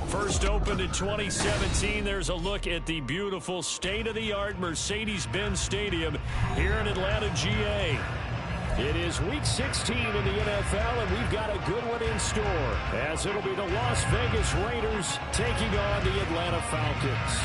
First opened in 2017. There's a look at the beautiful state-of-the-art Mercedes-Benz Stadium here in Atlanta, GA. It is Week 16 in the NFL, and we've got a good one in store, as it'll be the Las Vegas Raiders taking on the Atlanta Falcons.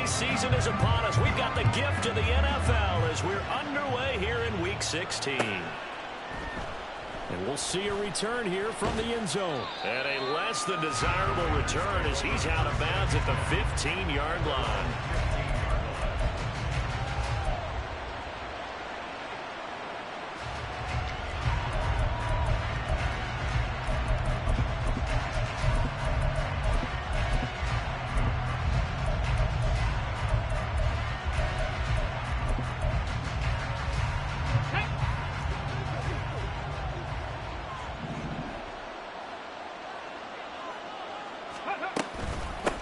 Season is upon us. We've got the gift of the NFL as we're underway here in Week 16. And we'll see a return here from the end zone. And a less than desirable return as he's out of bounds at the 15-yard line.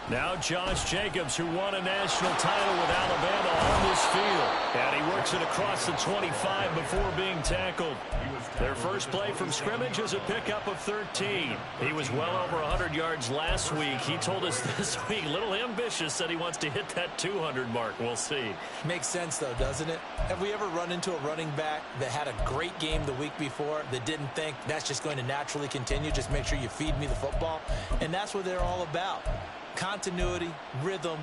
Now Josh Jacobs, who won a national title with Alabama, on this field. And he works it across the 25 before being tackled. Their first play from scrimmage is a pickup of 13. He was well over 100 yards last week. He told us this week, a little ambitious, said he wants to hit that 200 mark. We'll see. Makes sense, though, doesn't it? Have we ever run into a running back that had a great game the week before that didn't think that's just going to naturally continue? Just make sure you feed me the football. And that's what they're all about. Continuity, rhythm,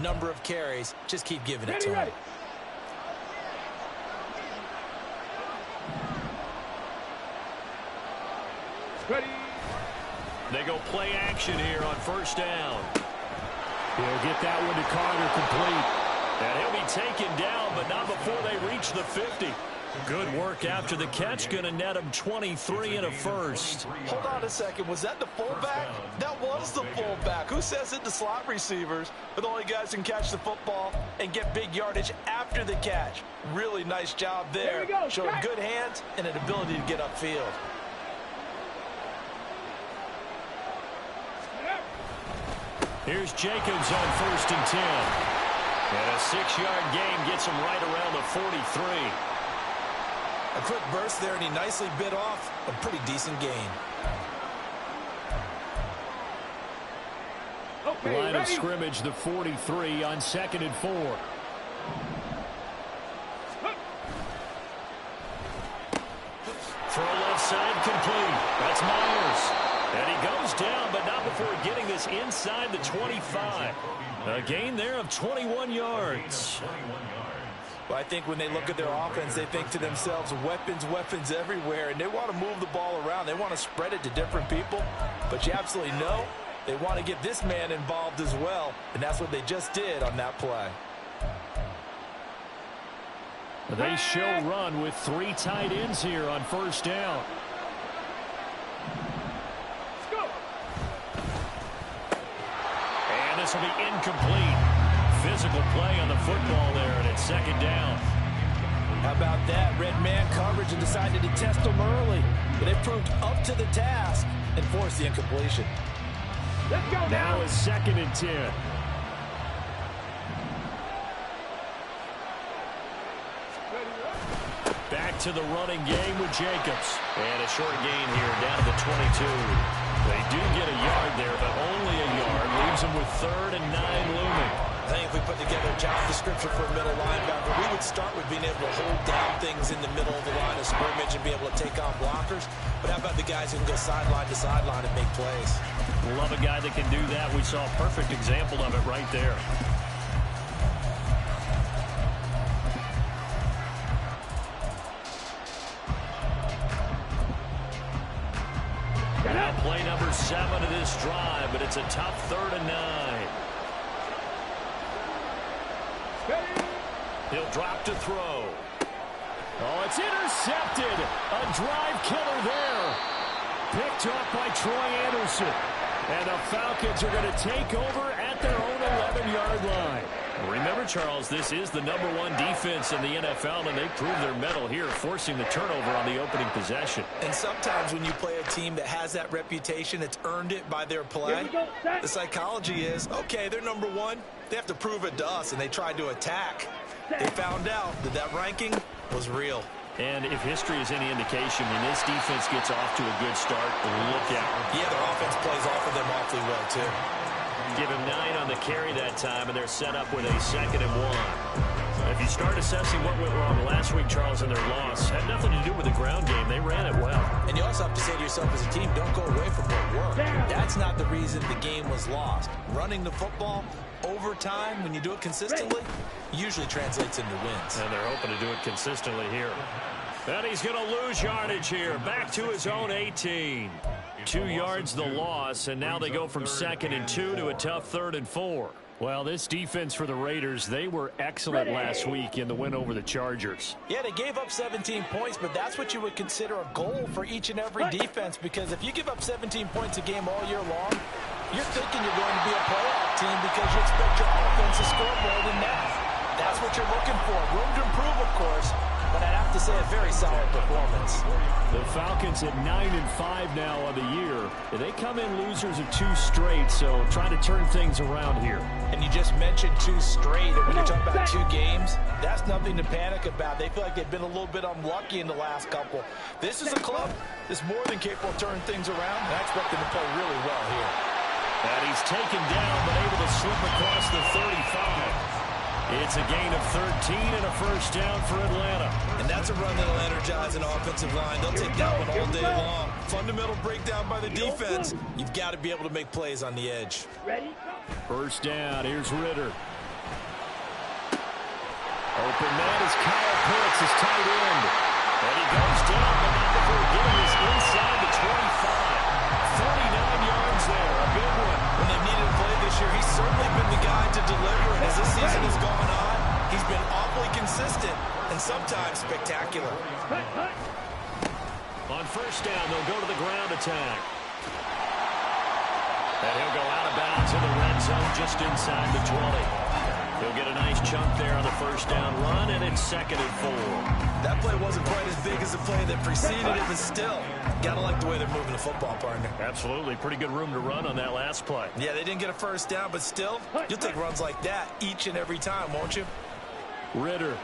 number of carries. Just keep giving it to him. Ready. They go play action here on first down. He'll get that one to Carter complete. And he'll be taken down, but not before they reach the 50. Good work after the catch. Going to net him 23 and a first. Hold on a second. Was that the fullback? That was the fullback. Who says it to slot receivers? But the only guys who can catch the football and get big yardage after the catch. Really nice job there. Showing good hands and an ability to get upfield. Here's Jacobs on 1st and 10. And a 6-yard gain gets him right around the 43. A quick burst there, and he nicely bit off a pretty decent gain. Okay, line of scrimmage, the 43 on 2nd and 4. side complete. That's Myers. And he goes down, but not before getting this inside the 25. A gain there of 21 yards. Well, I think when they look at their offense, they think to themselves, weapons, weapons everywhere, and they want to move the ball around. They want to spread it to different people, but you absolutely know they want to get this man involved as well, and that's what they just did on that play. They show run with 3 tight ends here on first down. Let's go. And this will be incomplete. Physical play on the football there, and it's second down. How about that? Red man coverage and decided to test them early, but they proved up to the task and forced the incompletion. Let's go. Now is 2nd and 10. Back to the running game with Jacobs. And a short gain here down to the 22. They do get a yard there, but only a yard. Leaves them with 3rd and 9 looming. I think if we put together a job description for a middle linebacker, we would start with being able to hold down things in the middle of the line of scrimmage and be able to take on blockers. But how about the guys who can go sideline to sideline and make plays? Love a guy that can do that. We saw a perfect example of it right there. Now play number 7 of this drive, but it's a tough 3rd and 9. He'll drop to throw. Oh, it's intercepted. A drive killer there. Picked up by Troy Anderson. And the Falcons are going to take over at their own 11-yard line. Remember, Charles, this is the #1 defense in the NFL, and they proved their mettle here, forcing the turnover on the opening possession. And sometimes when you play a team that has that reputation, it's earned it by their play. The psychology is, okay, they're #1. They have to prove it to us, and they tried to attack. They found out that that ranking was real. And if history is any indication, when this defense gets off to a good start, look out. Yeah, their offense plays off of them awfully well, too. Give him 9 on the carry that time, and they're set up with a 2nd and 1. If you start assessing what went wrong last week, Charles, in their loss, had nothing to do with the ground game. They ran it well. And you also have to say to yourself as a team, don't go away from what worked. That's not the reason the game was lost. Running the football over time, when you do it consistently, usually translates into wins. And they're hoping to do it consistently here. And he's going to lose yardage here. Back to his own 18. 2 yards the loss, and now they go from 2nd and 2 to a tough 3rd and 4. Well, this defense for the Raiders, they were excellent last week in the win over the Chargers. Yeah, they gave up 17 points, but that's what you would consider a goal for each and every defense, because if you give up 17 points a game all year long, you're thinking you're going to be a playoff team because you expect your offense to score more than that. That's what you're looking for. Room to improve, of course, but I'd have to say a very solid performance. The Falcons at 9-5 now on the year. They come in losers of 2 straight, so trying to turn things around here. And you just mentioned 2 straight, and when you talk about 2 games, that's nothing to panic about. They feel like they've been a little bit unlucky in the last couple. This is a club that's more than capable of turning things around, and I expect them to play really well here. And he's taken down, but able to slip across the 35. It's a gain of 13 and a first down for Atlanta. And that's a run that'll energize an offensive line. They'll take that one all day long. Fundamental breakdown by the defense. You've got to be able to make plays on the edge. First down. Here's Ritter. Open man is Kyle Pitts, his tight end. And he goes down, but not before getting this inside the 25. 49 yards there. A big one. When they needed to play this year, he's certainly been the guy to deliver. And as this season has gone on, he's been awfully consistent and sometimes spectacular. On first down, they'll go to the ground attack. And he'll go out of bounds in the red zone just inside the 20. He'll get a nice chunk there on the first down run, and it's 2nd and 4. That play wasn't quite as big as the play that preceded it, but still, gotta like the way they're moving the football, partner. Absolutely. Pretty good room to run on that last play. Yeah, they didn't get a first down, but still, you'll take runs like that each and every time, won't you? Ritter.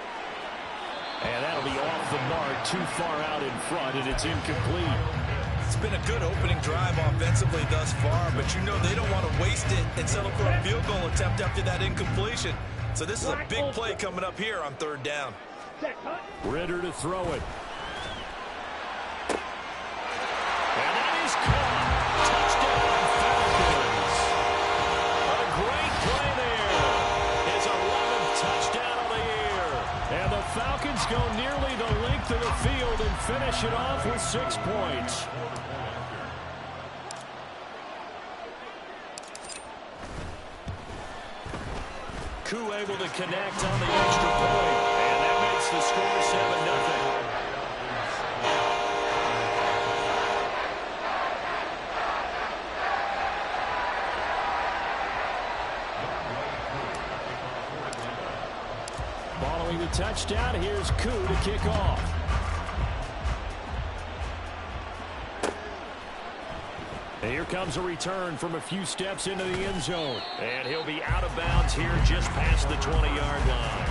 And that'll be off the mark, too far out in front, and it's incomplete. It's been a good opening drive offensively thus far, but you know they don't want to waste it and settle for a field goal attempt after that incompletion. So this is a big play coming up here on 3rd down. Ritter to throw it. go nearly the length of the field and finish it off with 6 points. Koo able to connect on the extra point, and that makes the score 7-0. Following the touchdown, here's Koo to kick off. And here comes a return from a few steps into the end zone. And he'll be out of bounds here just past the 20-yard line.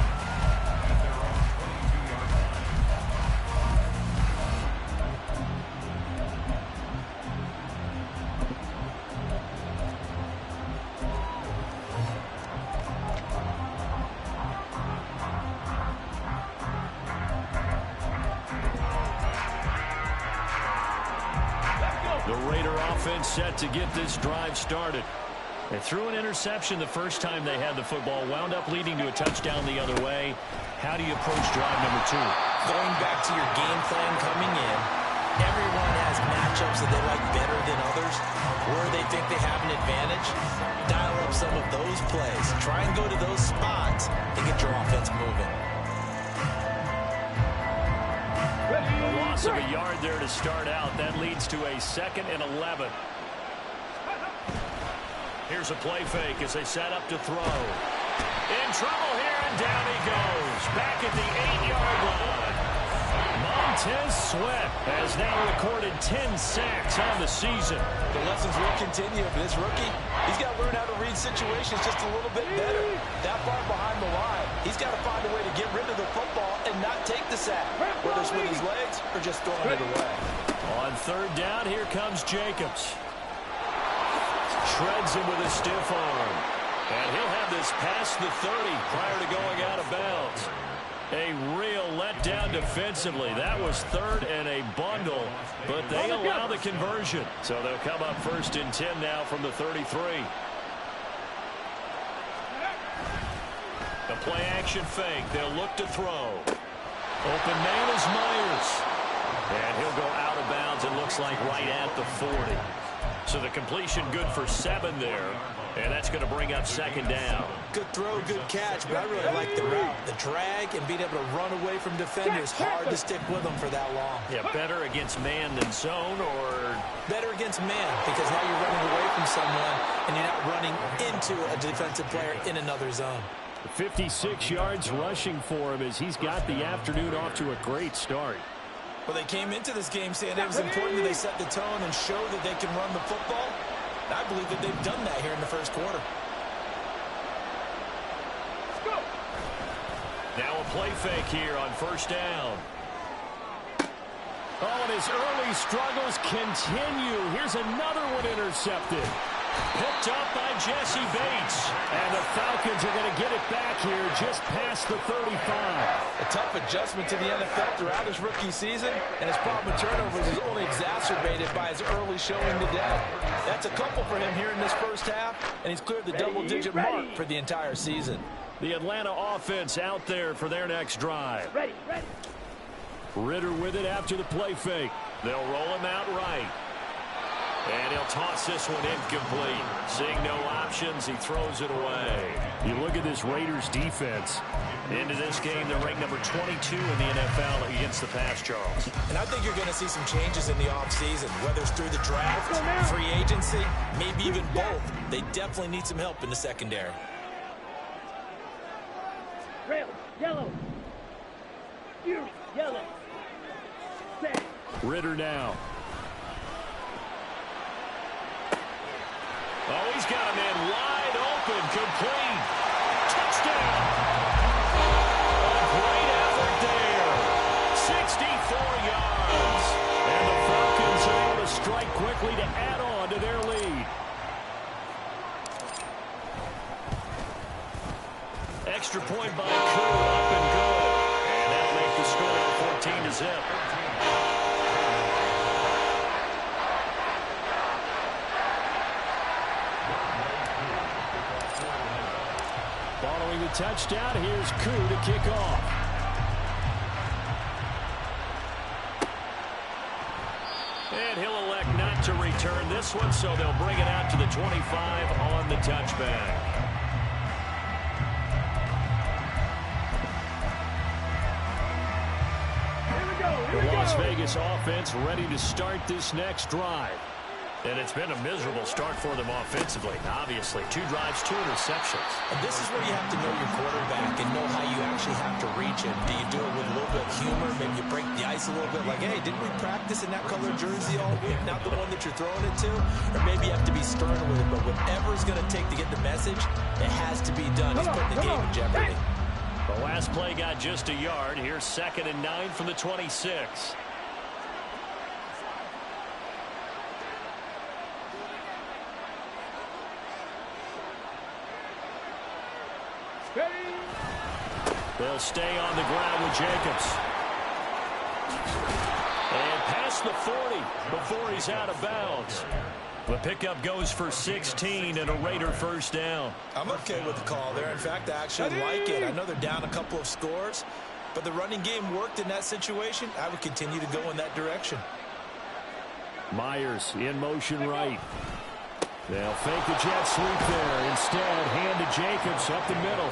The Raider offense set to get this drive started. They threw an interception the first time they had the football, wound up leading to a touchdown the other way. How do you approach drive number 2? Going back to your game plan coming in, everyone has matchups that they like better than others, where they think they have an advantage. Dial up some of those plays. Try and go to those spots and get your offense moving. A loss of a yard there to start out. That leads to a 2nd and 11. Here's a play fake as they set up to throw. In trouble here, and down he goes. Back at the 8-yard line. Montez Sweat has now recorded 10 sacks on the season. The lessons will continue for this rookie. He's got to learn how to read situations just a little bit better. That far behind the line, he's got to find a way to get rid of the football and not take the sack, whether it's with his legs or just throwing it away. On 3rd down, here comes Jacobs. Shreds him with a stiff arm. And he'll have this past the 30 prior to going out of bounds. A real letdown defensively. That was 3rd and a bundle, but they allow the conversion. So they'll come up 1st and 10 now from the 33. The play action fake. They'll look to throw. Open man is Myers. And he'll go out of bounds, it looks like right at the 40. So the completion good for 7 there. And that's going to bring up 2nd down. Good throw, good catch, but I really like the route. The drag and being able to run away from defenders. Hard to stick with them for that long. Yeah, better against man than zone, or? Better against man, because now you're running away from someone and you're not running into a defensive player in another zone. 56 yards rushing for him as he's got the afternoon off to a great start. Well, they came into this game saying it was important that they set the tone and show that they can run the football. I believe that they've done that here in the first quarter. Now a play fake here on 1st down. Oh, and his early struggles continue. Here's another one intercepted. Picked up by Jesse Bates. And the Falcons are going to get it back here just past the 35. A tough adjustment to the NFL throughout his rookie season, and his problem with turnovers is only exacerbated by his early showing today. That's a couple for him here in this first half, and he's cleared the double-digit mark for the entire season. The Atlanta offense out there for their next drive. Ready. Ritter with it after the play fake. They'll roll him out right. And he'll toss this one incomplete. Seeing no options, he throws it away. You look at this Raiders defense. Into this game, they're ranked number 22 in the NFL against the pass, Charles. And I think you're going to see some changes in the offseason, whether it's through the draft, free agency, maybe even both. They definitely need some help in the secondary. Red, yellow. Yellow. Set. Ritter now. Oh, he's got a man wide open, complete. Touchdown. A great effort there. 64 yards. And the Falcons are able to strike quickly to add on to their lead. Extra point by Koo, up and good. And that'll make the score 14-0. Following the touchdown, here's Koo to kick off. to return this one, so they'll bring it out to the 25 on the touchback. The Las Vegas offense ready to start this next drive. And it's been a miserable start for them offensively. Obviously, 2 drives, 2 interceptions. And this is where you have to know your quarterback and know how you actually have to reach him. Do you do it with a little bit of humor? Maybe you break the ice a little bit like, hey, didn't we practice in that color jersey all week? Not the one that you're throwing it to? Or maybe you have to be stern with it. But whatever it's going to take to get the message, it has to be done. He's putting the game in jeopardy. The last play got just a yard. Here's 2nd and 9 from the 26. They'll stay on the ground with Jacobs. And past the 40 before he's out of bounds. The pickup goes for 16 and a Raider first down. I'm okay with the call there. In fact, I actually like it. I know they're down a couple of scores, but the running game worked in that situation. I would continue to go in that direction. Myers in motion right. They'll fake the jet sweep there. Instead, hand to Jacobs up the middle.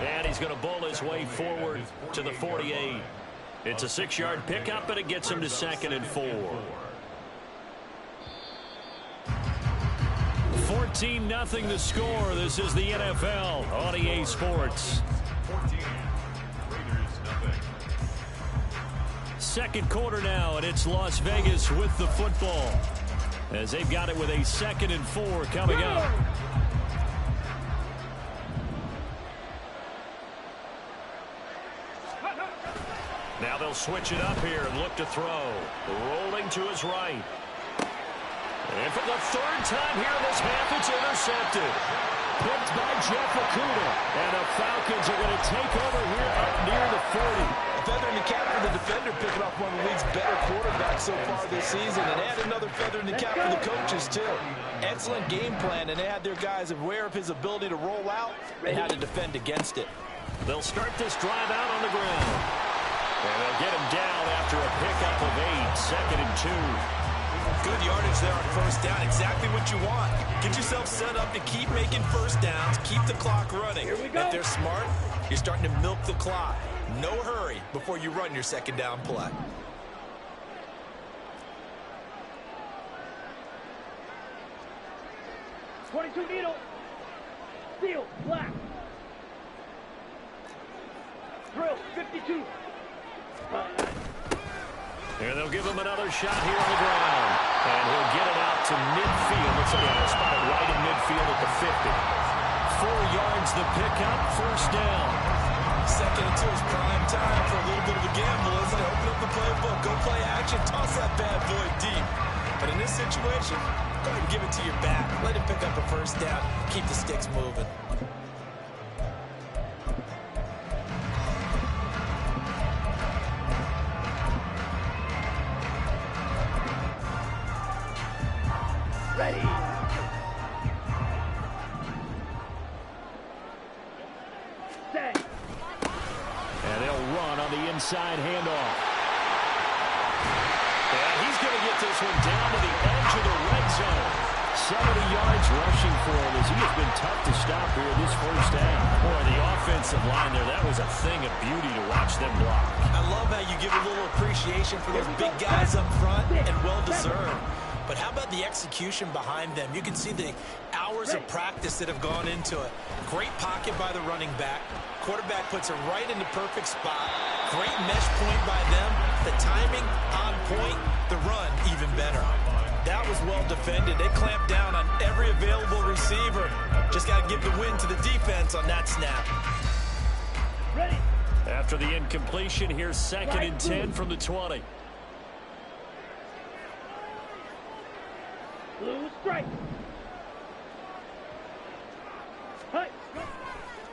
And he's going to bowl his way forward to the 48. It's a 6-yard pickup, and it gets him to 2nd and 4. 14-0 the score. This is the NFL on EA Sports. 14. Raiders, nothing. Second quarter now, and it's Las Vegas with the football, as they've got it with a 2nd and 4 coming up. Now they'll switch it up here and look to throw. Rolling to his right. And for the 3rd time here in this half, it's intercepted. Picked by Jeff Okudah. And the Falcons are going to take over here up near the 40. A feather in the cap for the defender, picking off one of the league's better quarterbacks so far this season. And add another feather in the cap for the coaches, too. Excellent game plan, and they had their guys aware of his ability to roll out and how to defend against it. They'll start this drive out on the ground. And they'll get him down after a pickup of 8, 2nd and 2. Good yardage there on first down. Exactly what you want. Get yourself set up to keep making first downs. Keep the clock running. If they're smart, you're starting to milk the clock. No hurry before you run your 2nd down play. .22 needle. Steel. Black. Drill. 52. And they'll give him another shot here on the ground. And he'll get it out to midfield. Looks like he'll spot it right in midfield at the 50. 4 yards the pickup, first down. 2nd and 2 is prime time for a little bit of a gamble, isn't it? Open up the playbook, go play action, toss that bad boy deep. But in this situation, go ahead and give it to your back. Let him pick up a first down. Keep the sticks moving. Ready. Set. And they'll run on the inside handoff. And he's going to get this one down to the edge of the red zone. 70 yards rushing for him as he has been tough to stop here this first half. Boy, the offensive line there, that was a thing of beauty to watch them block. I love how you give a little appreciation for those big guys up front, and well-deserved. But how about the execution behind them? You can see the hours of practice that have gone into it. Great pocket by the running back. Quarterback puts it right in the perfect spot. Great mesh point by them. The timing on point. The run even better. That was well defended. They clamped down on every available receiver. Just got to give the win to the defense on that snap. Ready. After the incompletion, here's 2nd and 10 from the 20. Blue strike. Hey.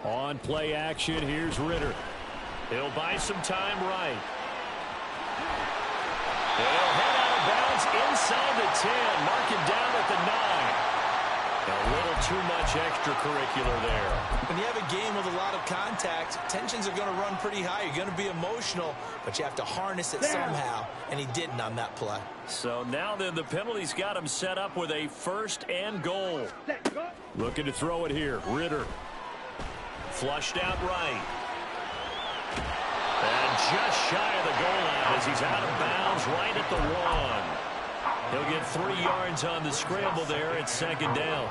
On play action, here's Ritter. He'll buy some time right. He'll head out of bounds inside the 10. Mark him down at the 9. A little too much much extracurricular there. When you have a game with a lot of contact, tensions are going to run pretty high. You're going to be emotional, but you have to harness it somehow, and he didn't on that play. So now then, the penalty's got him set up with a 1st and goal. Looking to throw it here. Ritter. Flushed out right. And just shy of the goal line as he's out of bounds right at the 1. He'll get 3 yards on the scramble there at 2nd down.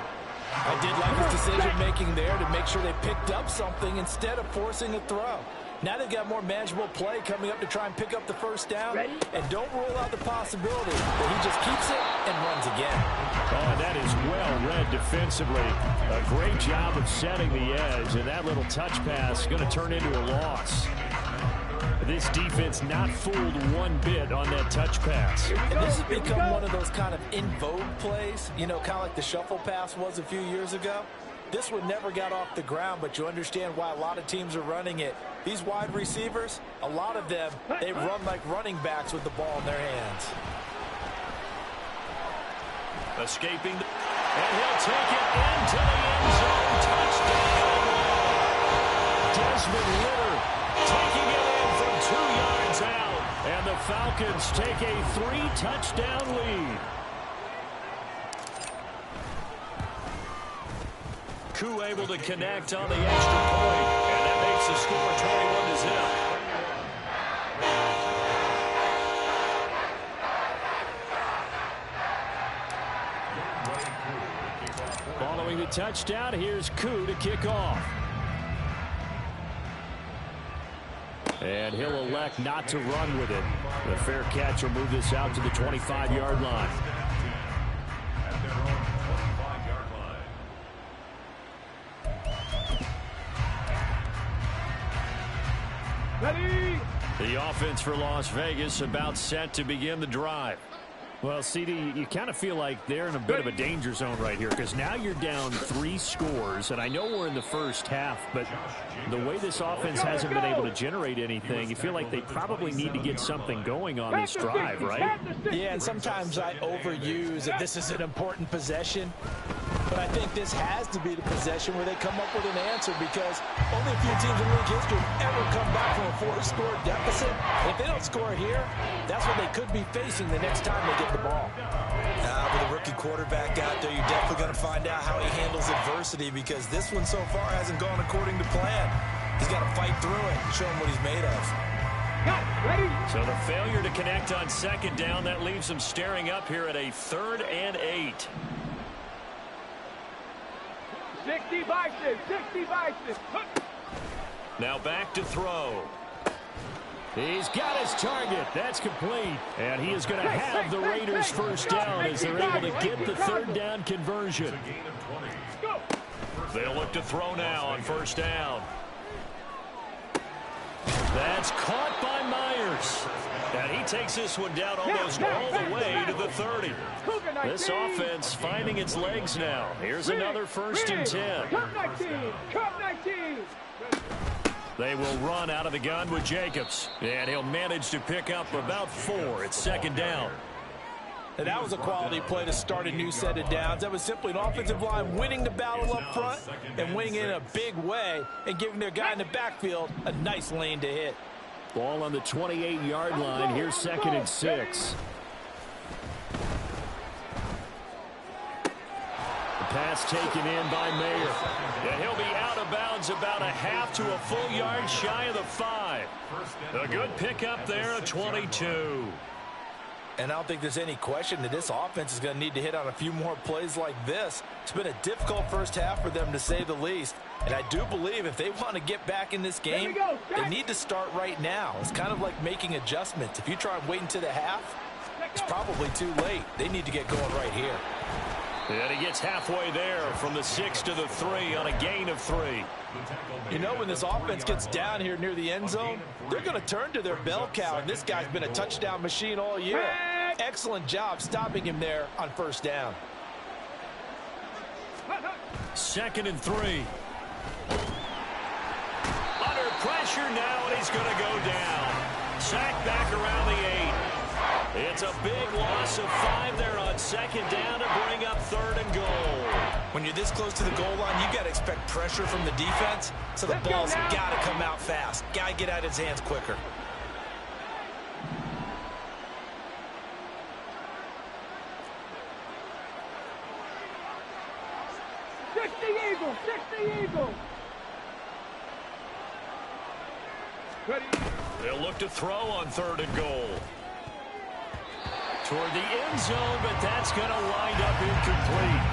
I did like his decision-making there to make sure they picked up something instead of forcing a throw. Now they've got more manageable play coming up to try and pick up the 1st down. And don't rule out the possibility that he just keeps it and runs again. Oh, that is well read defensively. A great job of setting the edge, and that little touch pass is going to turn into a loss. This defense not fooled one bit on that touch pass. And this has become one of those kind of in vogue plays, you know, kind of like the shuffle pass was a few years ago. This one never got off the ground, but you understand why a lot of teams are running it. These wide receivers, a lot of them, they run like running backs with the ball in their hands. Escaping, and he'll take it into the end zone. Touchdown! Desmond Ritter taking it in from 2 yards out, and the Falcons take a 3-touchdown lead. Koo able to connect on the extra point, and that makes the score 21-0. Following the touchdown, here's Koo to kick off. And he'll elect not to run with it. The fair catch will move this out to the 25-yard line. At their own 25-yard line. Ready? The offense for Las Vegas about set to begin the drive. Well, CD, you kind of feel like they're in a bit of a danger zone right here because now you're down 3 scores, and I know we're in the first half, but the way this offense hasn't been able to generate anything, you feel like they probably need to get something going on this drive, right? Yeah, and sometimes I overuse that this is an important possession, but I think this has to be the possession where they come up with an answer because only a few teams in league history ever come back from a 4-score deficit. If they don't score here, that's what they could be facing the next time they get the ball. With a rookie quarterback out there, you're definitely going to find out how he handles adversity because this one so far hasn't gone according to plan. He's got to fight through it and show him what he's made of. Ready? So the failure to connect on 2nd down, that leaves them staring up here at a 3rd and 8. 60 Bison, 60 Bison. Now back to throw. He's got his target. That's complete. And he is going to have the Raiders 1st down as they're able to get the 3rd down conversion. They'll look to throw now on 1st down. That's caught by Myers. And he takes this one down almost all the way to the 30. This offense finding its legs now. Here's another 1st and 10. Cup 19, Cup 19. They will run out of the gun with Jacobs. And he'll manage to pick up about 4 at 2nd down. And that was a quality play to start a new set of downs. That was simply an offensive line winning the battle up front and winning it in a big way and giving their guy in the backfield a nice lane to hit. Ball on the 28-yard line. Here's 2nd and 6. The pass taken in by Mayer. And he'll be out of bounds about a half to a full yard shy of the 5. A good pickup there, a 22. And I don't think there's any question that this offense is going to need to hit on a few more plays like this. It's been a difficult first half for them, to say the least. And I do believe if they want to get back in this game, they need to start right now. It's kind of like making adjustments. If you try and wait until the half, it's probably too late. They need to get going right here. And he gets halfway there from the 6 to the 3 on a gain of 3. You know, when this offense gets down here near the end zone, they're going to turn to their bell cow, and this guy's been a touchdown machine all year. Excellent job stopping him there on 1st down. 2nd and 3. Under pressure now, and he's going to go down. Sacked back around the 8. It's a big loss of 5 there on 2nd down to bring up 3rd and goal. When you're this close to the goal line, you got to expect pressure from the defense, so the ball's got to come out fast. Got to get out of his hands quicker. Eagle, 60 Eagle. Ready. They'll look to throw on 3rd and goal. Toward the end zone, but that's going to wind up incomplete.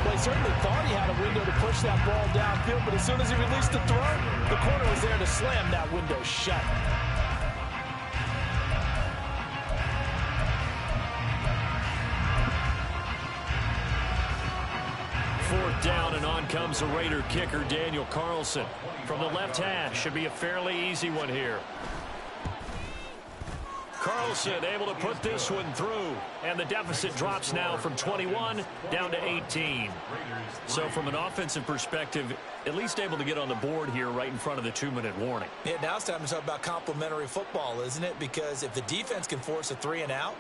Well, he certainly thought he had a window to push that ball downfield, but as soon as he released the throw, the corner was there to slam that window shut. 4th down, and on comes the Raider kicker, Daniel Carlson. From the left hash, should be a fairly easy one here. Carlson able to put this one through, and the deficit drops now from 21 down to 18. So from an offensive perspective, at least able to get on the board here right in front of the 2-minute warning. Yeah, now it's time to talk about complementary football, isn't it? Because if the defense can force a 3 and out,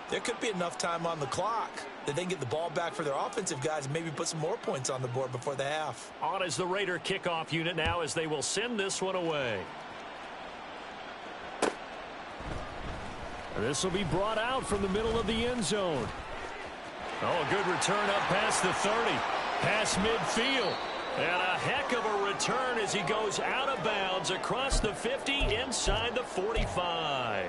there could be enough time on the clock that they can get the ball back for their offensive guys and maybe put some more points on the board before the half. On is the Raider kickoff unit now as they will send this one away. This will be brought out from the middle of the end zone. Oh, a good return up past the 30. Past midfield. And a heck of a return as he goes out of bounds across the 50 inside the 45.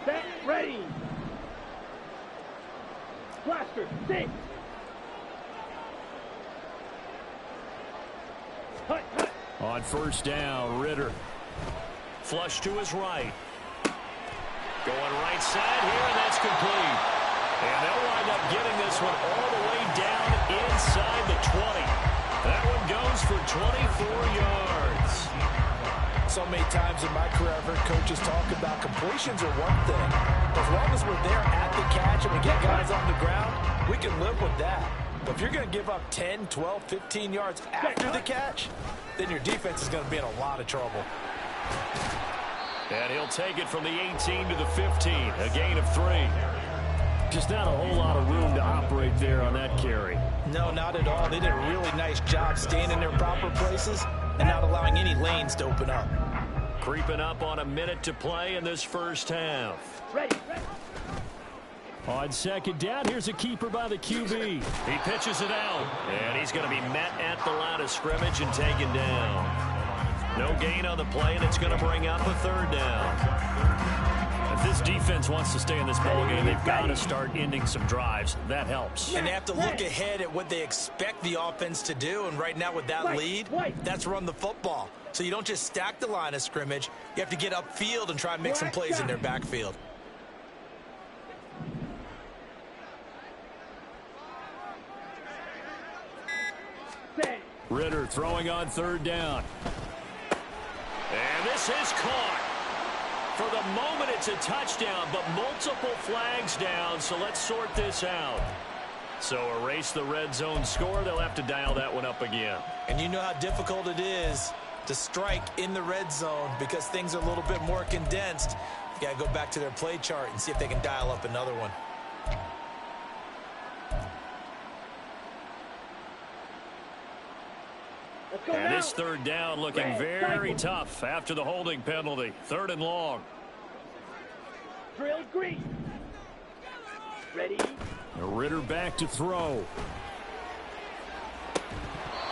Set, ready. Blaster, 6. Hut, hut. On 1st down, Ritter. Flush to his right. Going right side here, and that's complete. And they'll wind up getting this one all the way down inside the 20. That one goes for 24 yards. So many times in my career, I've heard coaches talk about completions are one thing. As long as we're there at the catch and we get guys on the ground, we can live with that. But if you're going to give up 10, 12, 15 yards after the catch, then your defense is going to be in a lot of trouble. And he'll take it from the 18 to the 15, a gain of 3. Just not a whole lot of room to operate there on that carry. No, not at all. They did a really nice job staying in their proper places and not allowing any lanes to open up. Creeping up on a minute to play in this first half. Ready, ready. On 2nd down, here's a keeper by the QB. He pitches it out, and he's going to be met at the line of scrimmage and taken down. No gain on the play, and it's going to bring up a 3rd down. If this defense wants to stay in this ballgame, they've got to start ending some drives. That helps. And they have to look ahead at what they expect the offense to do, and right now with that lead, that's run the football. So you don't just stack the line of scrimmage. You have to get upfield and try and make some plays in their backfield. Ritter throwing on 3rd down. And this is caught. For the moment, it's a touchdown, but multiple flags down, so let's sort this out. So erase the red zone score. They'll have to dial that one up again. And you know how difficult it is to strike in the red zone because things are a little bit more condensed. You got to go back to their play chart and see if they can dial up another one. And this 3rd down looking very tough after the holding penalty. 3rd and long. Drill green. Ready. Ritter back to throw.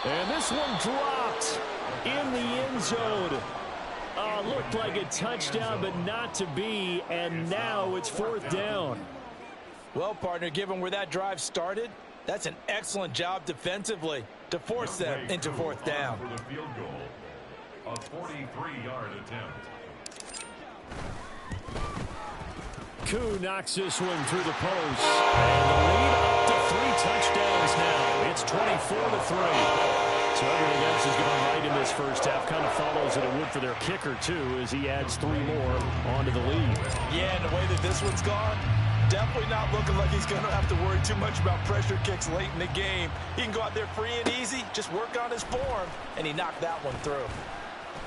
And this one dropped in the end zone. Looked like a touchdown, but not to be. And now it's 4th down. Well, partner, given where that drive started, that's an excellent job defensively to force them into 4th down. For the field goal, a 43-yard attempt. Koo knocks this one through the post. And the lead up to 3 touchdowns now. It's 24-3. So everything else is going right in this first half. Kind of follows that it would for their kicker, too, as he adds 3 more onto the lead. Yeah, and the way that this one's gone, definitely not looking like he's going to have to worry too much about pressure kicks late in the game. He can go out there free and easy, just work on his form, and he knocked that one through.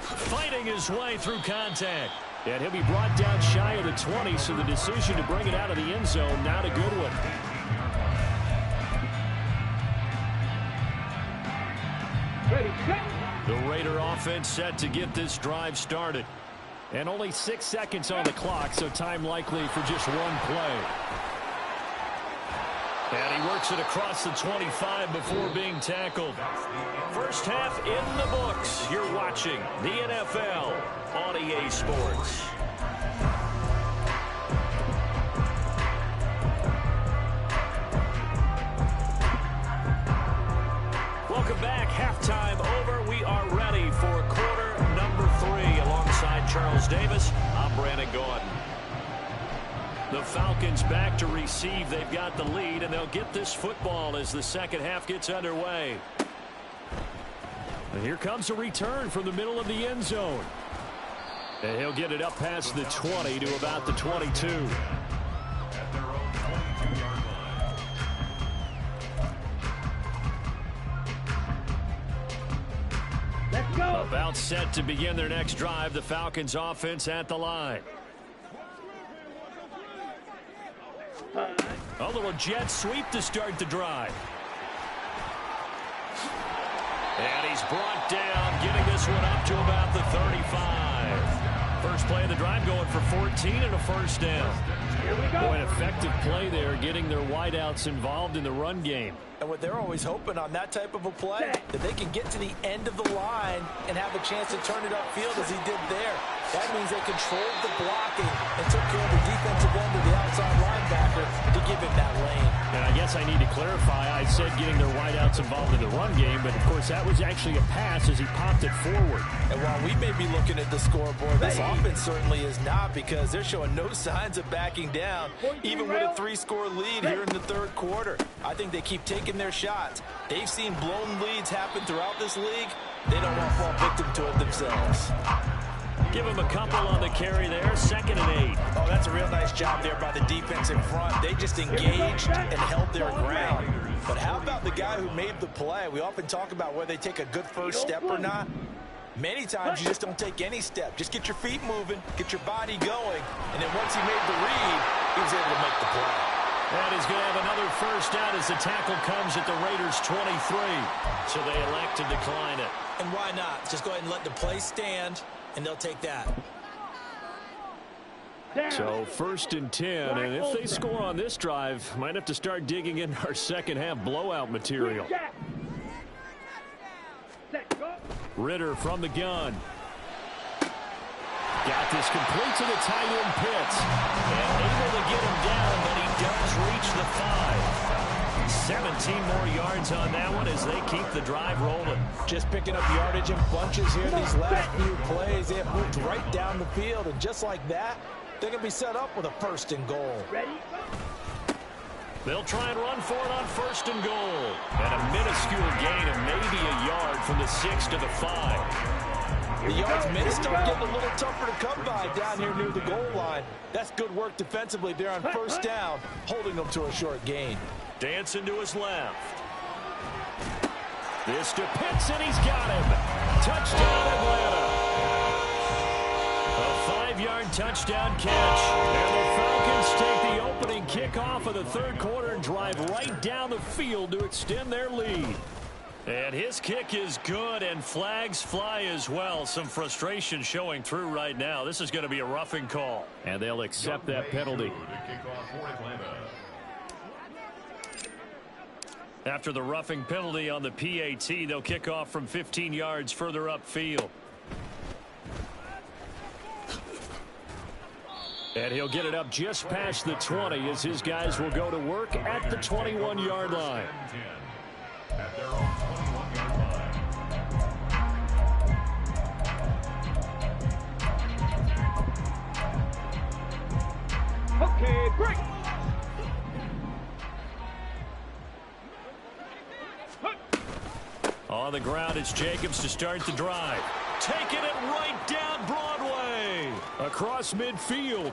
Fighting his way through contact. And he'll be brought down shy of the 20, so the decision to bring it out of the end zone, not a good one. Ready, set. The Raider offense set to get this drive started. And only 6 seconds on the clock, so time likely for just one play. And he works it across the 25 before being tackled. First half in the books. You're watching the NFL on EA Sports. Welcome back. Halftime over. We are ready for quarter number 3. Alongside Charles Davis, I'm Brandon Gordon. The Falcons back to receive. They've got the lead, and they'll get this football as the second half gets underway. And here comes a return from the middle of the end zone. And he'll get it up past the 20 to about the 22. At their own 22-yard line. Let's go. About set to begin their next drive. The Falcons offense at the line. A little jet sweep to start the drive. And he's brought down, getting this one up to about the 35. First play of the drive going for 14 and a first down. Here we go. Boy, an effective play there, getting their wideouts involved in the run game. And what they're always hoping on that type of a play, that they can get to the end of the line and have a chance to turn it upfield as he did there. That means they controlled the blocking and took care of the defensive end of the outside linebacker to give him that lane. And I guess I need to clarify, I said getting their wideouts involved in the run game, but of course that was actually a pass as he popped it forward. And while we may be looking at the scoreboard, this offense certainly is not, because they're showing no signs of backing down, even with a 3-score lead here in the third quarter. I think they keep taking their shots. They've seen blown leads happen throughout this league. They don't want to fall victim to it themselves. Give him a couple on the carry there, 2nd and 8. Oh, that's a real nice job there by the defense in front. They just engaged and held their ground. But how about the guy who made the play? We often talk about whether they take a good first step or not. Many times you just don't take any step. Just get your feet moving, get your body going, and then once he made the read, he was able to make the play. And he's going to have another first down as the tackle comes at the Raiders' 23. So they elect to decline it. And why not? Just go ahead and let the play stand, and they'll take that. So 1st and 10, and if they score on this drive, might have to start digging in our second half blowout material. Ritter from the gun. Got this complete to the tight end Pitts. And able to get him down, but he does reach the 5. 17 more yards on that one as they keep the drive rolling. Just picking up yardage in bunches here these last few plays. They have moved right down the field, and just like that, they're going to be set up with a 1st and goal. Ready? They'll try and run for it on 1st and goal. And a minuscule gain of maybe a yard from the 6 to the 5. The yards may start getting a little tougher to come by down here near the goal line. That's good work defensively there on 1st down, holding them to a short gain. Dancing to his left. This to Pitts, and he's got him. Touchdown, Atlanta. A 5-yard touchdown catch. And the Falcons take the opening kickoff of the third quarter and drive right down the field to extend their lead. And his kick is good, and flags fly as well. Some frustration showing through right now. This is going to be a roughing call. And they'll accept that penalty. After the roughing penalty on the PAT, they'll kick off from 15 yards further upfield. And he'll get it up just past the 20 as his guys will go to work at the 21-yard line. At their own 21-yard line. Okay, break. On the ground, it's Jacobs to start the drive. Taking it right down Broadway. Across midfield.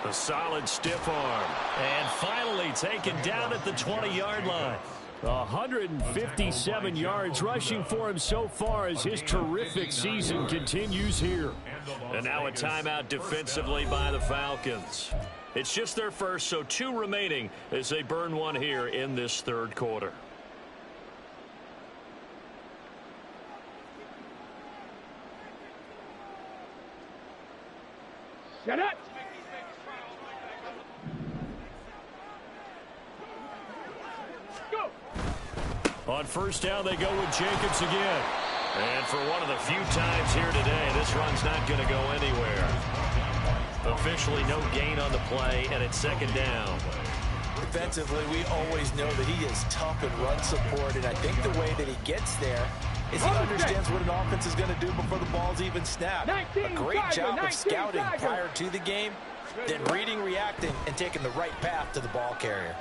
A solid stiff arm. And finally taken down at the 20-yard line. 157 yards rushing for him so far as his terrific season continues here. And now a timeout defensively by the Falcons. It's just their first, so 2 remaining as they burn one here in this third quarter. Shut up! Go! On first down, they go with Jacobs again. And for one of the few times here today, this run's not going to go anywhere. Officially no gain on the play, and it's second down. Defensively, we always know that he is tough in run support, and I think the way that he gets there is he understands what an offense is going to do before the ball's even snapped. A great job of scouting prior to the game, then reading, reacting, and taking the right path to the ball carrier.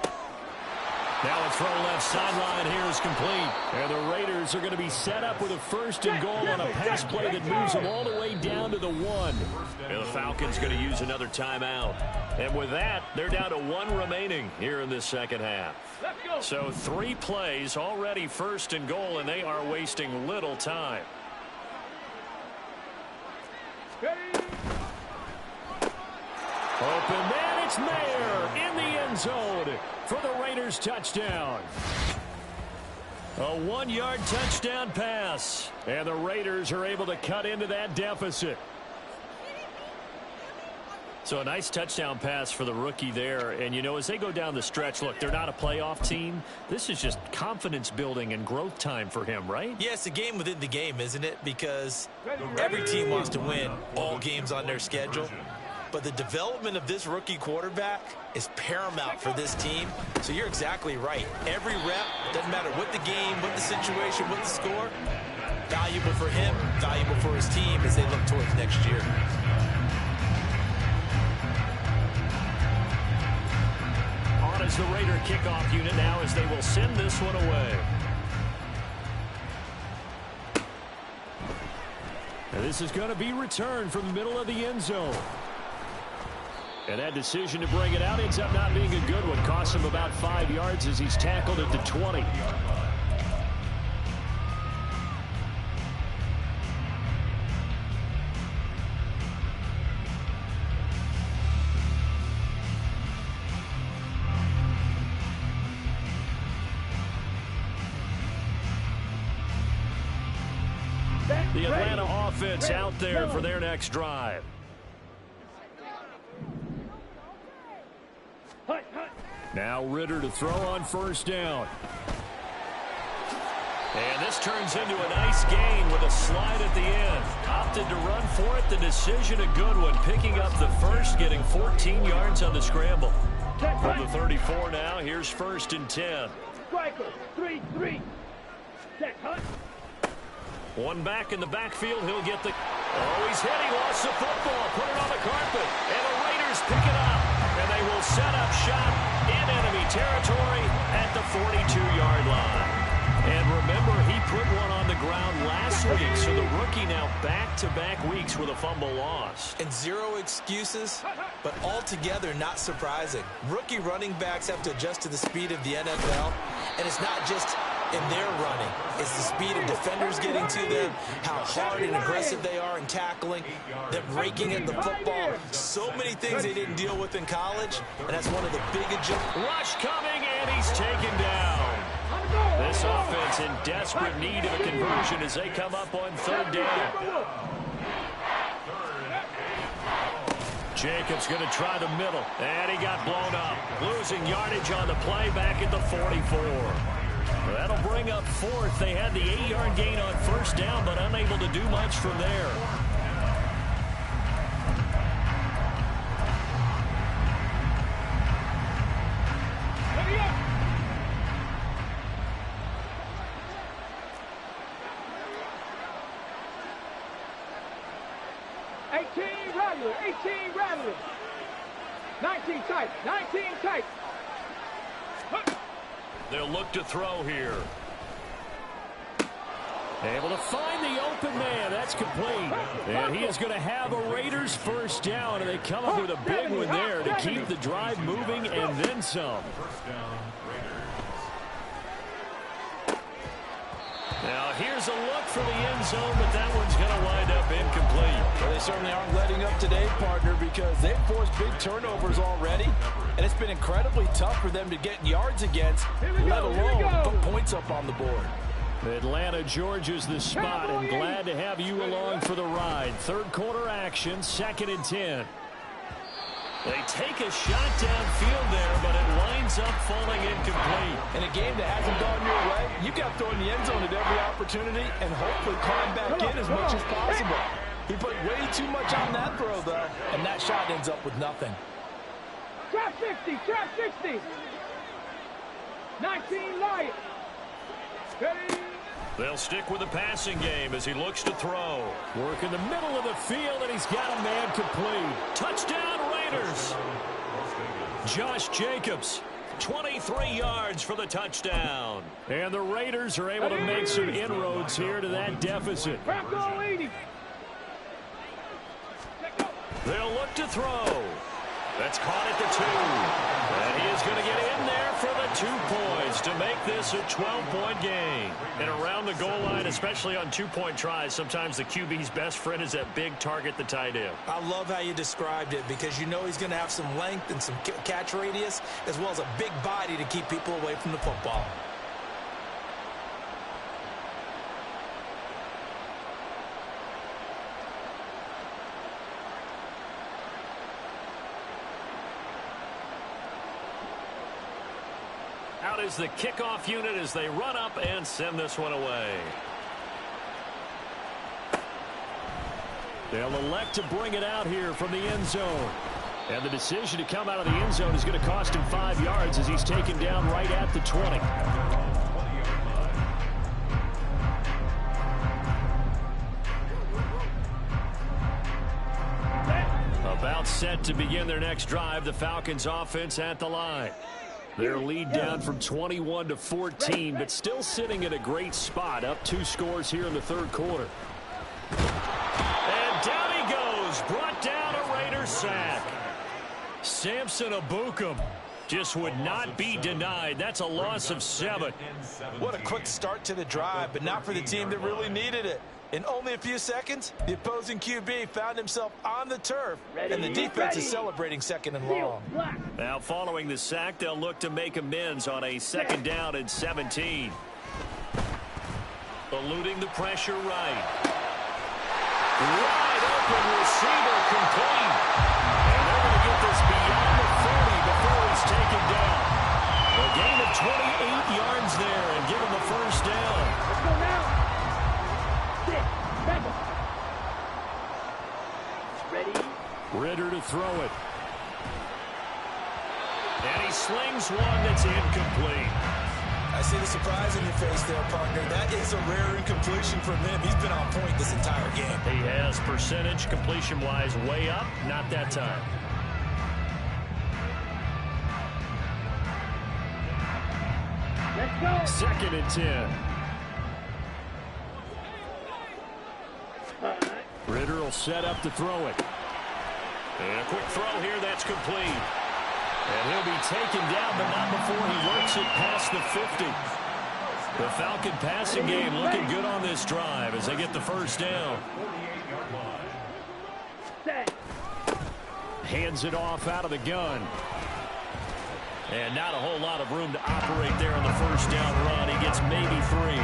Now a throw left sideline here is complete. And the Raiders are going to be set up with a first and goal on a pass play that moves them all the way down to the 1. And the Falcons going to use another timeout. And with that, they're down to 1 remaining here in this second half. So 3 plays already first and goal, and they are wasting little time. Open man, it's Mayer in the end zone for the Raiders touchdown. A 1-yard touchdown pass, and the Raiders are able to cut into that deficit. So a nice touchdown pass for the rookie there. And, you know, as they go down the stretch, look, they're not a playoff team. This is just confidence building and growth time for him, right? Yeah, it's a game within the game, isn't it? Because every team wants to win all games on their schedule. But the development of this rookie quarterback is paramount for this team. So you're exactly right. Every rep, doesn't matter what the game, what the situation, what the score, valuable for him, valuable for his team as they look towards next year. On as the Raider kickoff unit now as they will send this one away. And this is going to be returned from the middle of the end zone. And that decision to bring it out ends up not being a good one. Costs him about 5 yards as he's tackled at the 20. The Atlanta offense out there for their next drive. Now Ritter to throw on first down. And this turns into a nice gain with a slide at the end. Opted to run for it. The decision a good one. Picking up the first, getting 14 yards on the scramble. From the 34 now, here's first and 10. Striker, 3-3. Set, Hunt. One back in the backfield. He'll get the... Oh, he's hit. He lost the football. Put it on the carpet. And the Raiders pick it up. And they will set up shop in enemy territory at the 42-yard line. And remember, he put one on the ground last week, so the rookie now back-to-back weeks with a fumble lost. And zero excuses, but altogether not surprising. Rookie running backs have to adjust to the speed of the NFL, and it's not just in their running. It's the speed of defenders getting to them, how hard and aggressive they are in tackling, them raking at the football. So many things they didn't deal with in college, and that's one of the big adjustments. Rush coming, and he's taken down. This offense in desperate need of a conversion as they come up on third down. Jacobs going to try the middle, and he got blown up. Losing yardage on the play back at the 44. That'll bring up fourth. They had the 8-yard gain on first down, but unable to do much from there. Rattler, 18 Rattler. 19 tight, 19 tight. They'll look to throw here. Able to find the open man. That's complete. And he is going to have a Raiders first down, and they come up with a big one there to keep the drive moving and then some. Now here's a look for the end zone, but that one's going to wind up incomplete. Well, they certainly aren't letting up today, partner, because they've forced big turnovers already, and it's been incredibly tough for them to get yards against, let alone put points up on the board. Atlanta, Georgia's the spot, and glad to have you along for the ride. Third quarter action, 2nd and 10. They take a shot downfield there, but it winds up falling incomplete. In a game that hasn't gone your way, you've got to throw in the end zone at every opportunity and hopefully climb back in as much as possible. He put way too much on that throw, though, and that shot ends up with nothing. Trap 60, trap 60. 19 Lions. Ready? They'll stick with the passing game as he looks to throw. Work in the middle of the field, and he's got a man complete. Touchdown, Raiders. Josh Jacobs, 23 yards for the touchdown. And the Raiders are able to make some inroads here to that deficit. Bronco 80. They'll look to throw. That's caught at the 2. And he is going to get in there for the 2 points to make this a 12-point game. And around the goal line, especially on 2-point tries, sometimes the QB's best friend is that big target, the tight end. I love how you described it because you know he's going to have some length and some catch radius as well as a big body to keep people away from the football. Out is the kickoff unit as they run up and send this one away. They'll elect to bring it out here from the end zone. And the decision to come out of the end zone is going to cost him 5 yards as he's taken down right at the 20. About set to begin their next drive, the Falcons offense at the line. Their lead down from 21 to 14, but still sitting at a great spot, up 2 scores here in the third quarter. And down he goes, brought down a Raider sack. Samson Abukum just would not be denied. That's a loss of 7. What a quick start to the drive, but not for the team that really needed it. In only a few seconds, the opposing QB found himself on the turf, and the defense is celebrating 2nd and long. Now following the sack, they'll look to make amends on a 2nd down and 17. Eluding the pressure right. Wide open receiver complete. And they're going to get this beyond the 30 before he's taken down. A gain of 28 yards there and give him the first down. Let's go now. Ready? Ritter to throw it. And he slings one that's incomplete. I see the surprise in your face there, partner. That is a rare incompletion from him. He's been on point this entire game. He has percentage completion-wise way up, not that time. Let's go. 2nd and 10. Ritter will set up to throw it. And a quick throw here, that's complete. And he'll be taken down, but not before he works it past the 50. The Falcon passing game looking good on this drive as they get the first down. Hands it off out of the gun. And not a whole lot of room to operate there on the first down run. He gets maybe 3.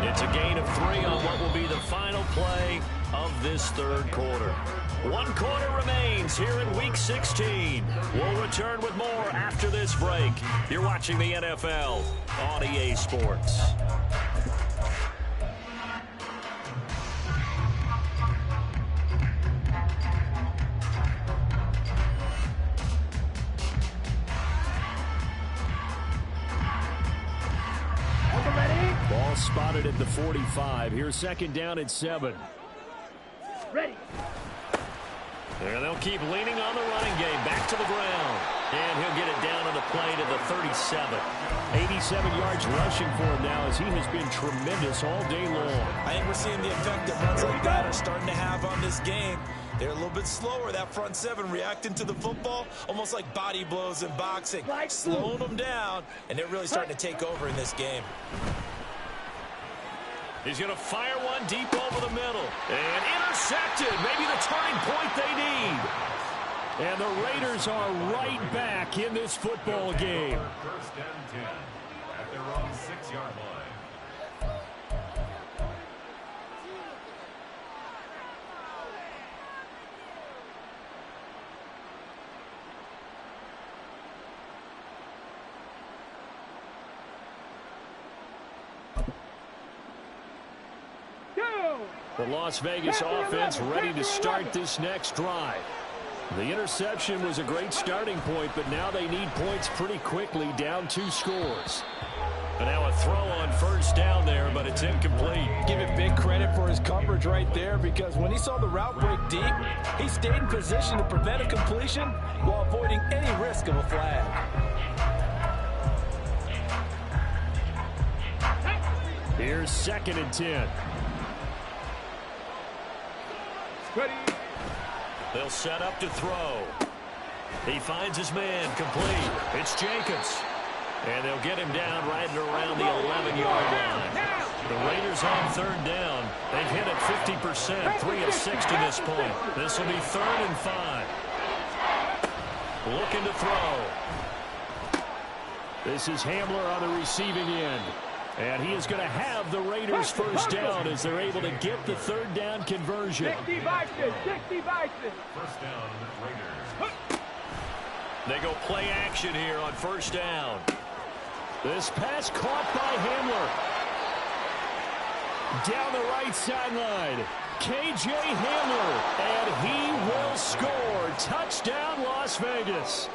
It's a gain of 3 on what will be the final play of this third quarter. 1 quarter remains here in Week 16. We'll return with more after this break. You're watching the NFL on EA Sports. Ball spotted at the 45. Here's 2nd down and 7. Ready. And they'll keep leaning on the running game. Back to the ground. And he'll get it down on the play to the 37. 87 yards rushing for him now as he has been tremendous all day long. I think we're seeing the effect that runs like that are starting to have on this game. They're a little bit slower, that front seven, reacting to the football, almost like body blows in boxing, slowing them down, and they're really starting to take over in this game. He's going to fire one deep over the middle. And intercepted. Maybe the turning point they need. And the Raiders are right back in this football game. First and 10 at their own 6-yard line. The Las Vegas offense ready to start this next drive. The interception was a great starting point, but now they need points pretty quickly, down 2 scores. And now a throw on first down there, but it's incomplete. Give it big credit for his coverage right there, because when he saw the route break deep, he stayed in position to prevent a completion while avoiding any risk of a flag. Here's 2nd and 10. Ready. They'll set up to throw. He finds his man, complete. It's Jacobs. And they'll get him down right at around the 11-yard line. The Raiders on 3rd down. They've hit it 50%, 3 of 6 to this point. This will be 3rd and 5. Looking to throw. This is Hamler on the receiving end. And he is going to have the Raiders first down as they're able to get the 3rd down conversion. 60 Bison, 60 Bison. First down, Raiders. They go play action here on first down. This pass caught by Hamler. Down the right sideline. K.J. Hamler. And he will score. Touchdown, Las Vegas.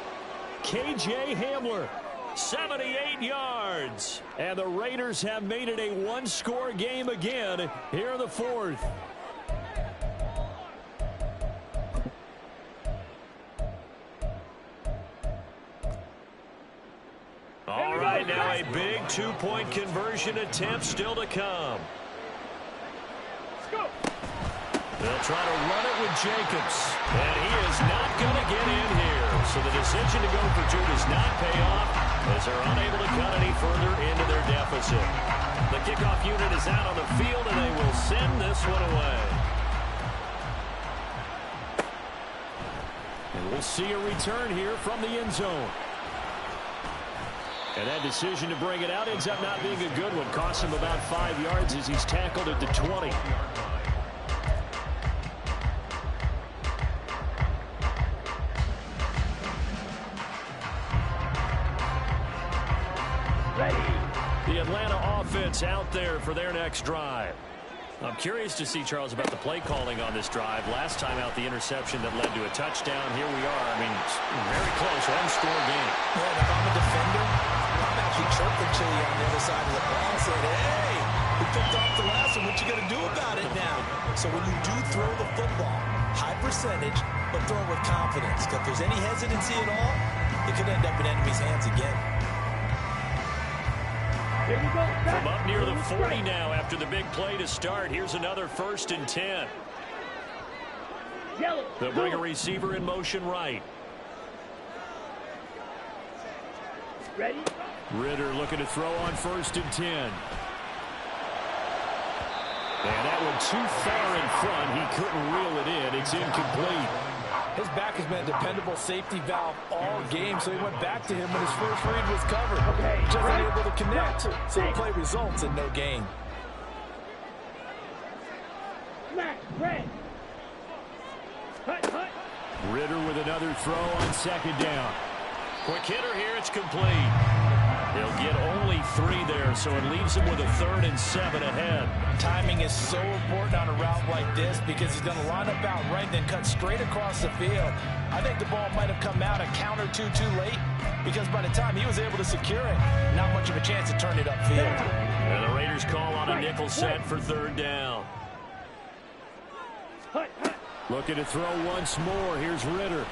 K.J. Hamler. 78 yards. And the Raiders have made it a 1-score game again here in the 4th. All right, now a big 2-point conversion attempt still to come. They'll try to run it with Jacobs. And he is not going to get in here. So the decision to go for 2 does not pay off, as they're unable to cut any further into their deficit. The kickoff unit is out on the field, and they will send this one away. And we'll see a return here from the end zone. And that decision to bring it out ends up not being a good one. Costs him about 5 yards as he's tackled at the 20. The Atlanta offense out there for their next drive. I'm curious to see, Charles, about the play calling on this drive. Last time out, the interception that led to a touchdown. Here we are. I mean, very close, 1-score game. Yeah, if I'm a defender, I'm actually chirping Chili on the other side of the ball, saying, hey, we picked off the last one. What you going to do about it now? So when you do throw the football, high percentage, but throw it with confidence. Because if there's any hesitancy at all, it could end up in enemy's hands again. From up near the 40 now after the big play to start. Here's another 1st and 10. They'll bring a receiver in motion right. Ready? Ritter looking to throw on 1st and 10. And that one too far in front. He couldn't reel it in. It's incomplete. His back has been a dependable safety valve all game, so he went back to him when his first read was covered. Just unable to connect, so the play results in no gain. Ritter with another throw on 2nd down. Quick hitter here, it's complete. They'll get only 3 there, so it leaves him with a 3rd and 7 ahead. Timing is so important on a route like this, because he's going to line up out right, then cut straight across the field. I think the ball might have come out a count or two too late, because by the time he was able to secure it, not much of a chance to turn it upfield. And the Raiders call on a nickel set for 3rd down. Looking to throw once more. Here's Ritter.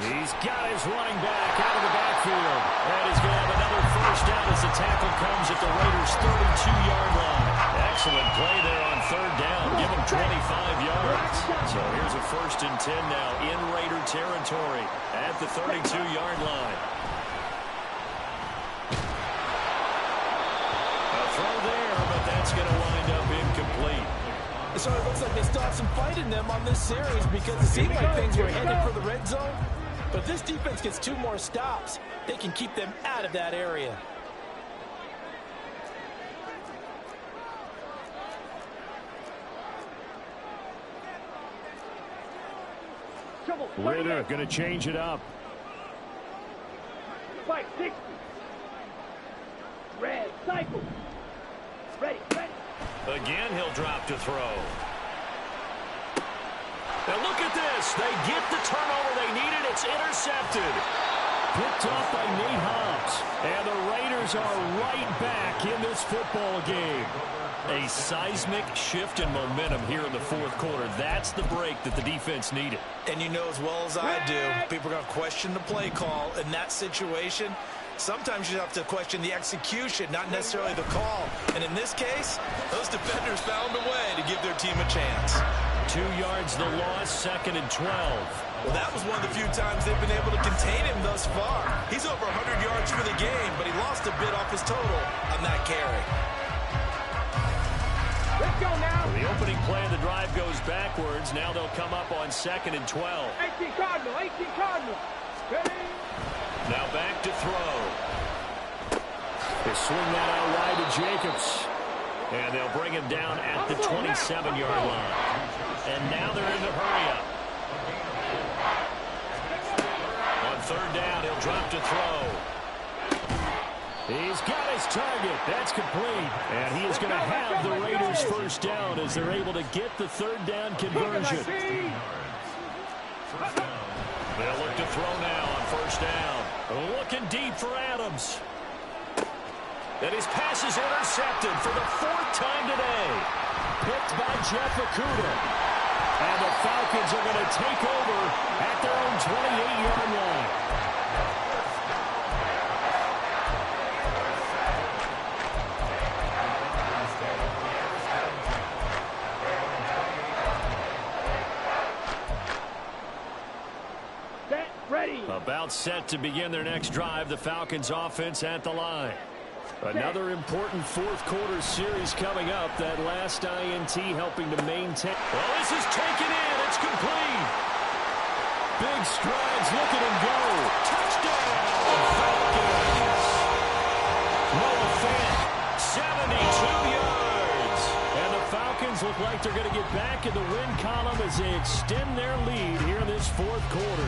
He's got his running back out of the backfield. And he's going to have another first down as the tackle comes at the Raiders' 32-yard line. Excellent play there on third down. Give him 25 yards. So here's a 1st and 10 now in Raider territory at the 32-yard line. A throw there, but that's going to wind up incomplete. So it looks like they still have some fight in them on this series because it seemed like things were headed for the red zone. But if this defense gets 2 more stops, they can keep them out of that area. Ritter going to change it up. Fight 60. Red cycle. Ready. Again, he'll drop to throw. Now look at this. They get the turnover they needed. It's intercepted. Picked off by Nate Hobbs. And the Raiders are right back in this football game. A seismic shift in momentum here in the 4th quarter. That's the break that the defense needed. And you know as well as I do, people are going to question the play call in that situation. Sometimes you have to question the execution, not necessarily the call. And in this case, those defenders found a way to give their team a chance. 2 yards the loss, 2nd and 12. Well, that was one of the few times they've been able to contain him thus far. He's over 100 yards for the game, but he lost a bit off his total on that carry. Let's go now. The opening play of the drive goes backwards. Now they'll come up on 2nd and 12. 18 Cardinal. Ready. Now back to throw. They swing that out wide to Jacobs. And they'll bring him down at the 27-yard line. And now they're in the hurry-up. On 3rd down, he'll drop to throw. He's got his target. That's complete. And he is going to have the Raiders' first down as they're able to get the 3rd down conversion. They'll look to throw now on 1st down. Looking deep for Adams. And his pass is intercepted for the 4th time today. Picked by Jeff Okudah. And the Falcons are going to take over at their own 28-yard line. About set to begin their next drive. The Falcons offense at the line. Another important 4th quarter series coming up. That last INT helping to maintain. Well, this is taken in. It's complete. Big strides. Look at him go. Touchdown. Falcons. Noah Fant, 72 yards. And the Falcons look like they're going to get back in the win column as they extend their lead here in this 4th quarter.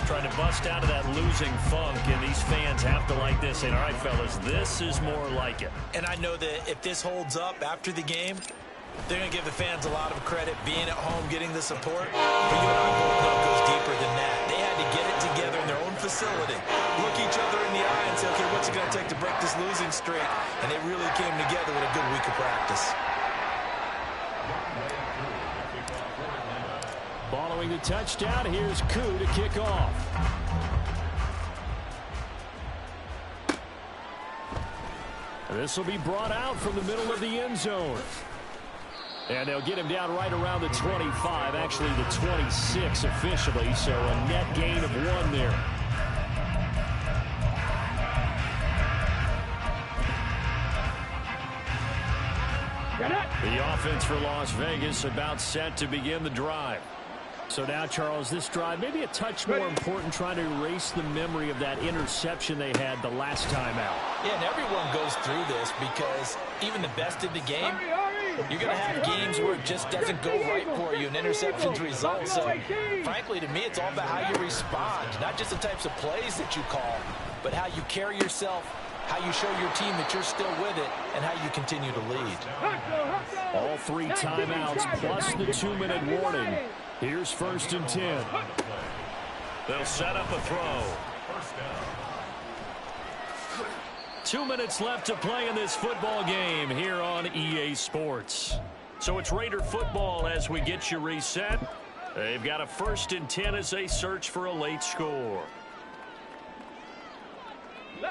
Trying to bust out of that losing funk, and these fans have to like this. And all right, fellas, this is more like it. And I know that if this holds up after the game, they're going to give the fans a lot of credit being at home, getting the support. But you and I both know it goes deeper than that. They had to get it together in their own facility, look each other in the eye and say, okay, what's it going to take to break this losing streak? And they really came together with a good week of practice. Following the touchdown, here's Koo to kick off. This will be brought out from the middle of the end zone. And they'll get him down right around the 25, actually the 26 officially, so a net gain of 1 there. The offense for Las Vegas about set to begin the drive. So now, Charles, this drive maybe a touch more important, trying to erase the memory of that interception they had the last time out. Yeah, and everyone goes through this because even the best in the game, you're going to have games where it just doesn't go right for you and interceptions result. So, frankly, to me, it's all about how you respond, not just the types of plays that you call, but how you carry yourself, how you show your team that you're still with it, and how you continue to lead. All 3 timeouts plus the 2-minute warning. Here's 1st and 10. They'll set up a throw. 2 minutes left to play in this football game here on EA Sports. So it's Raider football as we get you reset. They've got a 1st and 10 as they search for a late score.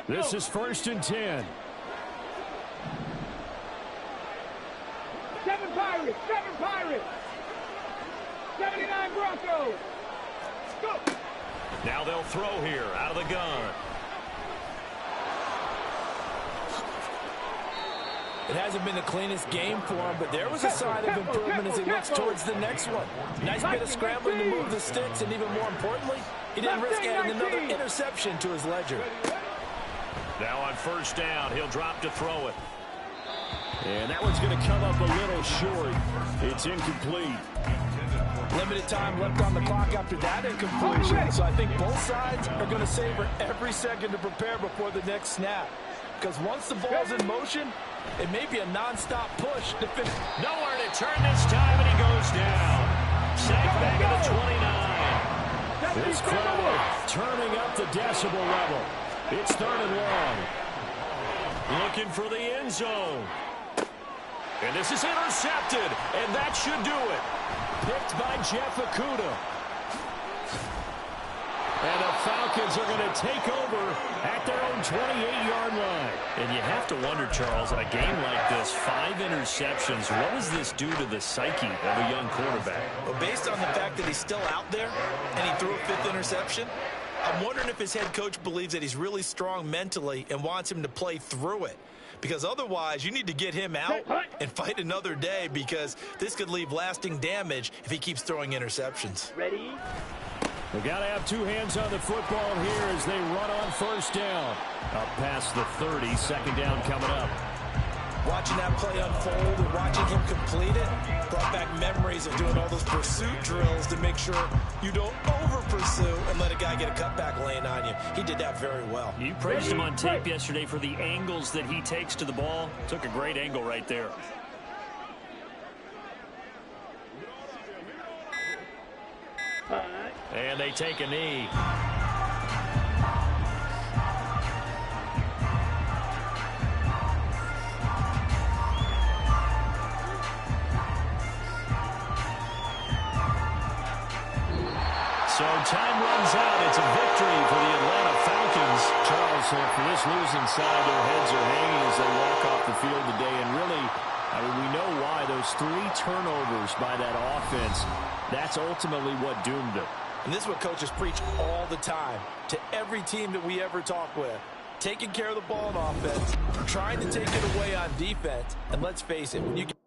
This is 1st and 10. 7 Pirates, 7 Pirates. 79 Broncos. Go. Now they'll throw here out of the gun. It hasn't been the cleanest game for him, but there was a sign of improvement as he looks towards the next one. Nice bit of scrambling to move the sticks, and even more importantly, he didn't risk adding another interception to his ledger. Now on 1st down, he'll drop to throw it. And that one's going to come up a little short. It's incomplete. Limited time left on the clock after that incompletion, so I think both sides are going to savor every second to prepare before the next snap. Because once the ball's in motion, it may be a non-stop push to finish. Nowhere to turn this time, and he goes down. Sacked back at the 29. This crowd turning up the decibel level. It's 3rd and long. Looking for the end zone. And this is intercepted, and that should do it. Picked by Jeff Okudah. And the Falcons are going to take over at their own 28-yard line. And you have to wonder, Charles, in a game like this, 5 interceptions, what does this do to the psyche of a young quarterback? Well, based on the fact that he's still out there and he threw a 5th interception, I'm wondering if his head coach believes that he's really strong mentally and wants him to play through it. Because otherwise, you need to get him out and fight another day, because this could leave lasting damage if he keeps throwing interceptions. Ready? They've got to have 2 hands on the football here as they run on 1st down. Up past the 30, 2nd down coming up. Watching that play unfold and watching him complete it brought back memories of doing all those pursuit drills to make sure you don't over-pursue and let a guy get a cutback lane on you. He did that very well. You praised him on tape yesterday for the angles that he takes to the ball. Took a great angle right there. And they take a knee. So time runs out. It's a victory for the Atlanta Falcons. Charles, for this losing side, their heads are hanging as they walk off the field today. And really, I mean, we know why. Those 3 turnovers by that offense, that's ultimately what doomed them. And this is what coaches preach all the time to every team that we ever talk with. Taking care of the ball on offense, trying to take it away on defense. And let's face it, when you get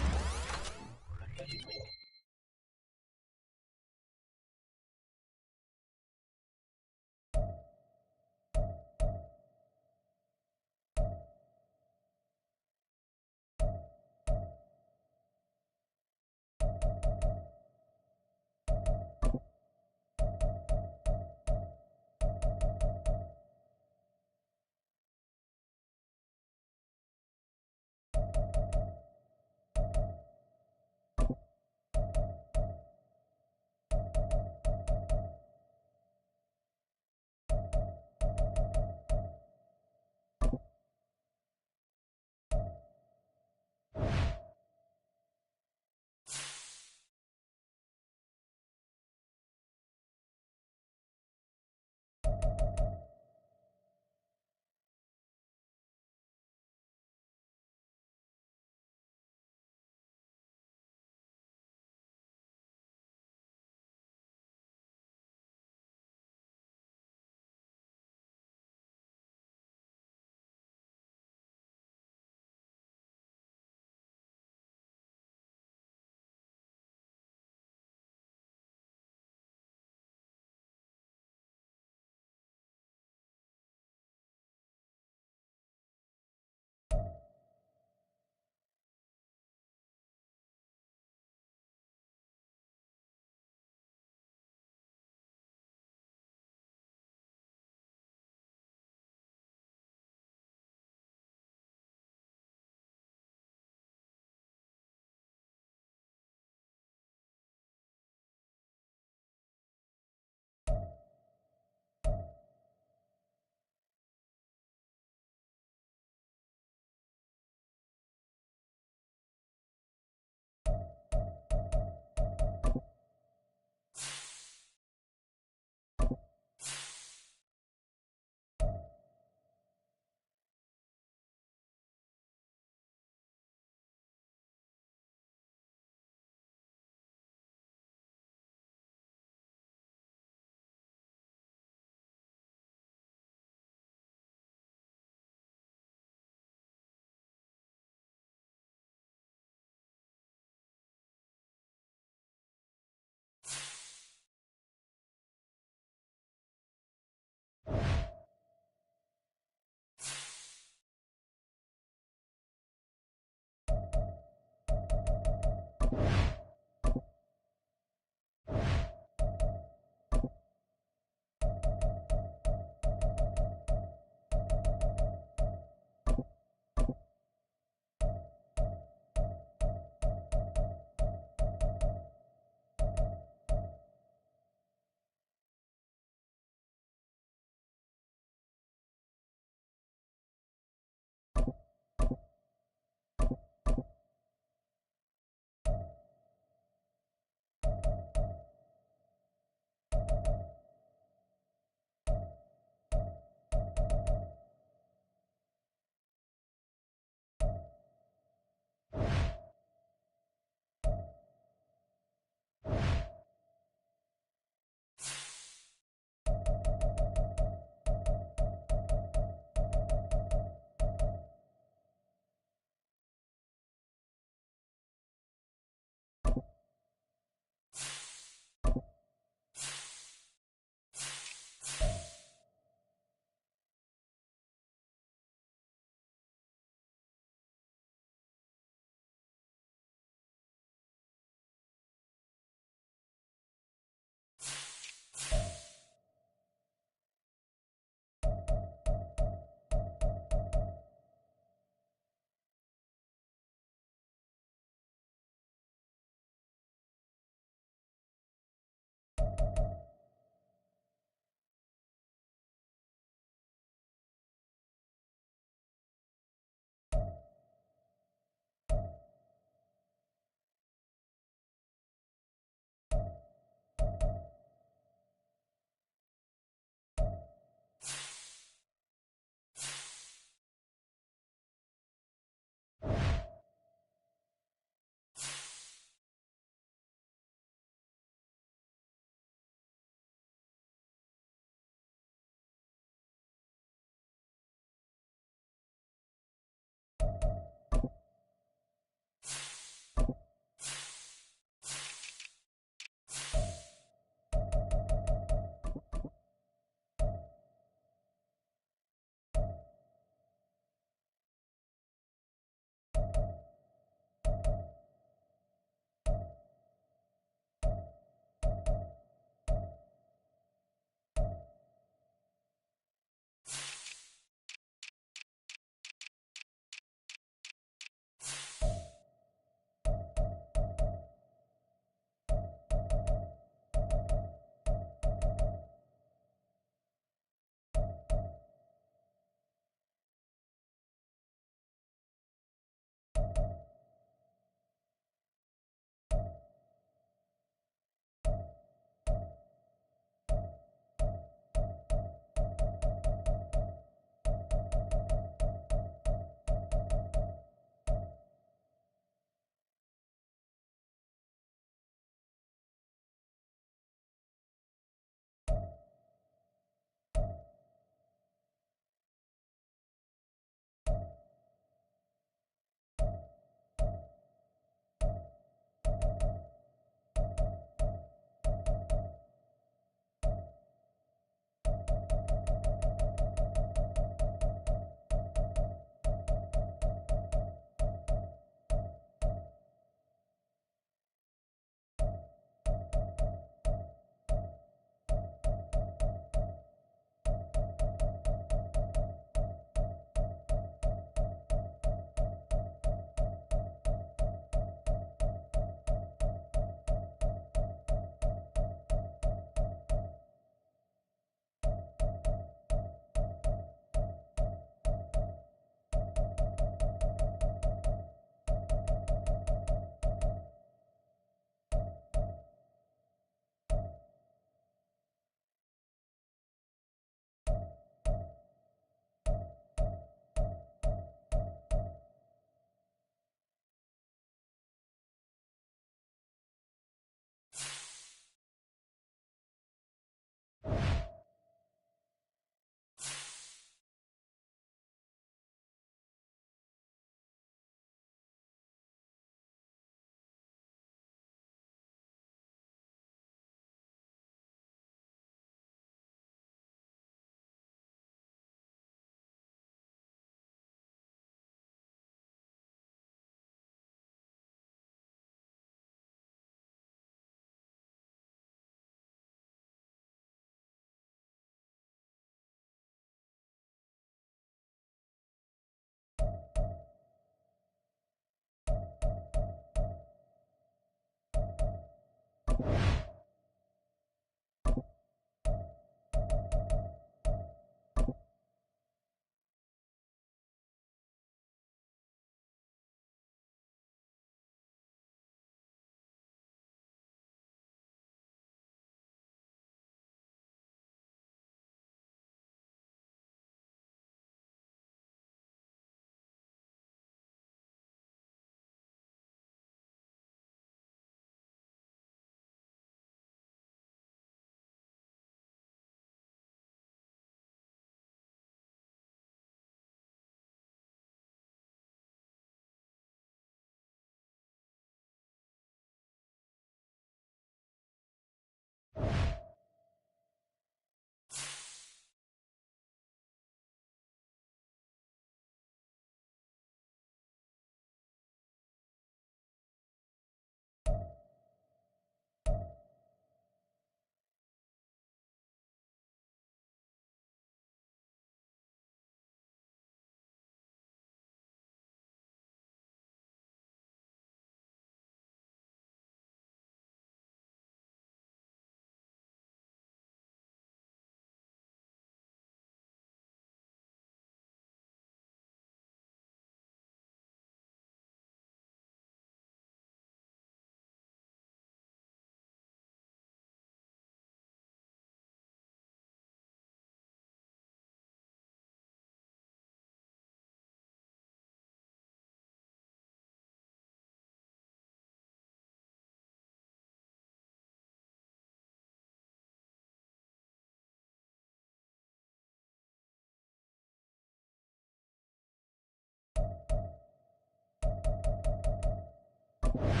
You